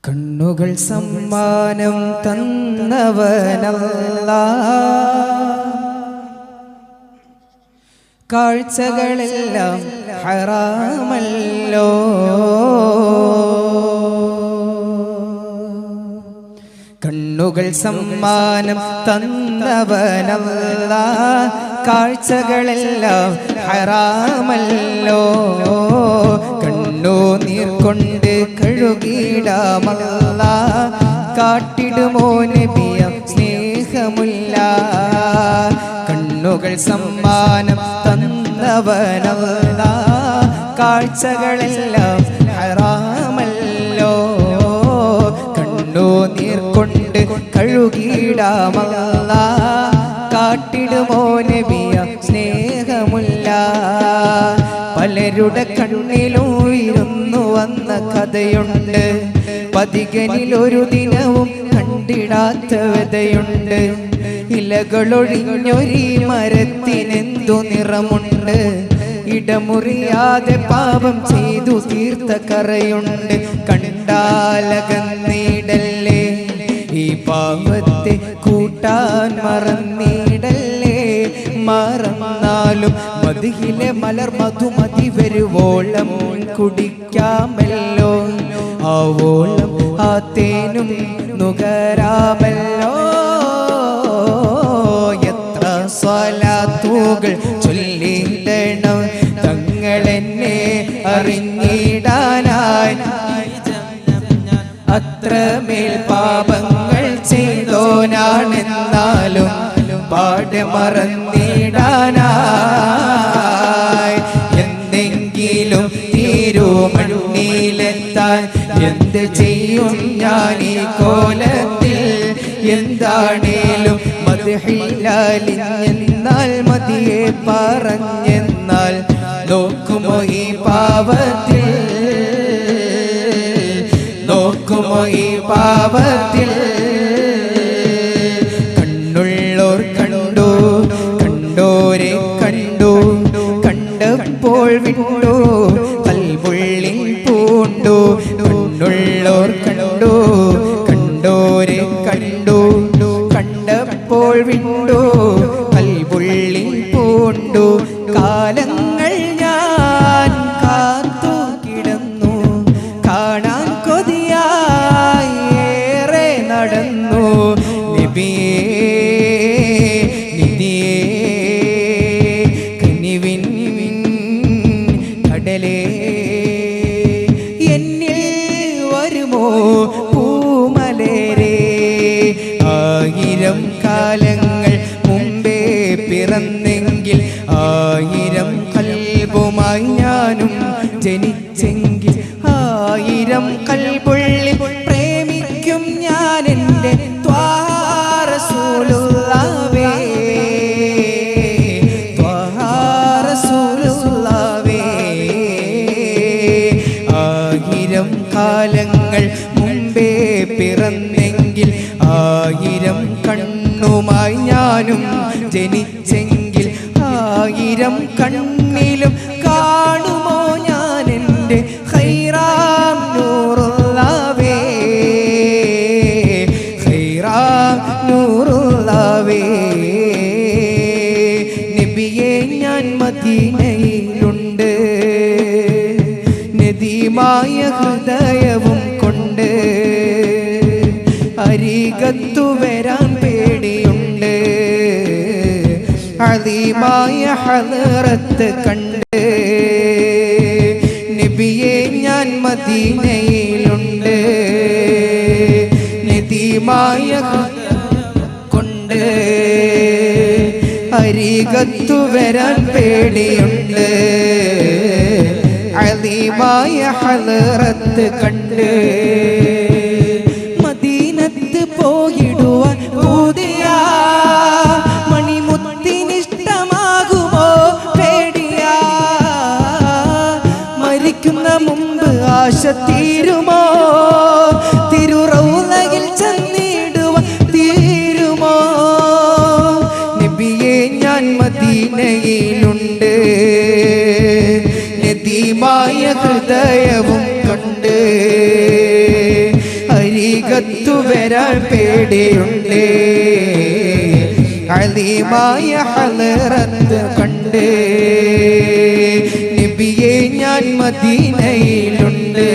കണ്ണുകൾ സമ്മാനം തന്നവനല്ലാഹ്, കാഴ്ചകളെല്ലാം ഹറാമല്ലോ. കണ്ണുകൾ സമ്മാനം തന്നവനല്ലാഹ്, കാഴ്ചകളെല്ലാം ഹറാമല്ലോ. കണ്ണുനീർ കൊണ്ട് കഴുകിടാമല്ലാഹ്, കാട്ടിടുമോ നബിയ സ്നേഹമുല്ല. കണ്ണുകൾ സമ്മാനം തന്നവനല്ലാഹ്, കാഴ്ചകളെല്ലാം ഹറാമല്ലോ. കണ്ണുനീർ കൊണ്ട് കഴുകിടാമല്ലാഹ്, കാട്ടിടുമോ നബിയ സ്നേഹമുല്ല. പലരുടെ കണ്ണിലുയർന്നു വന്ന കഥയുണ്ട്, പതികനിലൊരു ദിനവും കണ്ടിടാത്ത വ്യതയുണ്ട്. ഇലകളൊഴിഞ്ഞൊരീ മരത്തിനെന്തു നിറമുണ്ട്, ഇടമുറിയാതെ പാപം ചെയ്തു തീർത്ത കറയുണ്ട്. കണ്ടാലകന്നിടല്ലേ, ഈ പാപത്തെ കൂട്ടാൻ മറന്നിടല്ലേ. മറന്നാലും മതിയിലെ മലർ മധുമതി വരുവോളം കുടിക്കാമല്ലോ. ആവോളം ആ തേനും നുകരാമല്ലോ. എത്ര സ്വലാത്തുകൾ ചൊല്ലിടണം തങ്ങളെന്നെ അറിഞ്ഞിടാനായി. അത്രമേൽ പാപങ്ങൾ ചെയ്തോനാണെന്നാലും പാടെ മറന്നിടാനായി. എന്തെങ്കിലും തീരുമണ്ണിലെത്താൻ എന്ത് ചെയ്യും ഞാൻ ഈ കോലത്തിൽ. എന്താണേലും മദ്ഹിലാലിഞ്ഞെന്നാൽ മതിയെ പറഞ്ഞെന്നാൽ നോക്കുമോ ഈ പാവത്തിൽ, നോക്കുമോ ഈ പാവത്തിൽ. കണ്ണുള്ളോർ കണ്ടു, കണ്ടോരെ കണ്ടു, കണ്ടപ്പോൾ വിണ്ടു കൽബുള്ളിൽ പൂണ്ടു. കണ്ണുള്ളോർ കണ്ടു, കണ്ടോരെ കണ്ടു, കണ്ടപ്പോൾ വിണ്ടു കൽബുള്ളിൽ പൂണ്ടു. കാലങ്ങൾ ഞാൻ കാത്തു കിടന്നു, കാണാൻ കൊതിയായി ഏറെ നടന്നു. നബിയേ നിധിയേ കനിവിൻ കടലേ, എന്നിൽ വരുമോ പൂമലരേ. ആയിരം കാലങ്ങൾ മുമ്പേ പിറന്നെങ്കിൽ, ആയിരം കൽബുമായി ഞാനും ജനിച്ചെങ്കിൽ, ആയിരം കൽബുള്ളിൽ പ്രേമിക്കും ഞാൻ എൻ്റെ ത്വാഹ റസൂലുള്ളാഹേ, ത്വാഹ റസൂലുള്ളാഹേ. ആയിരം കാലങ്ങൾ മുമ്പേ പിറന്നെങ്കിൽ, ആയിരം കണ്ണുമായി ഞാനും ജനിച്ചെങ്കിൽ, ആയിരം കണ്ണിലും കാണുമോ ഞാൻ എൻ്റെ ഖൈറാം നൂറുള്ളാഹേ, ഖൈറാം നൂറുള്ളാഹേ. നബിയേ ഞാൻ മദീനയിലുണ്ട്, നദീമായ ഹൃദയവും കൊണ്ട്. അരികത്തു വരാൻ പേടിയുണ്ട്, അദീമായ ഹളറത്ത് കണ്ട്. നബിയേ ഞാൻ മദീനയിലുണ്ട്, നദീമായ കൊണ്ട്. അരികത്തു വരാൻ പേടിയുണ്ട്, അദീമായ ഹളറത്ത് കണ്ട്. മദീനത്ത് പോയിടുവാൻ പൂതിയാ, മണിമുത്തിനിഷ്ടമാകുമോ പേടിയാ. മരിക്കുന്ന മുമ്പ് ആശ തീരുമോ, തിരുറൗളയിൽ ചെന്നിടുവാൻ തീരുമോ. നബിയേ ഞാൻ മദീനയിലുണ്ട്, നദീമായ ഹൃദയവും കൊണ്ട്. ഒത്തുവരാൻ പേടിയുണ്ട് അലീമായ ഹളറത്ത് കണ്ട് നബിയെ ഞാൻ മദീനയിലുണ്ട്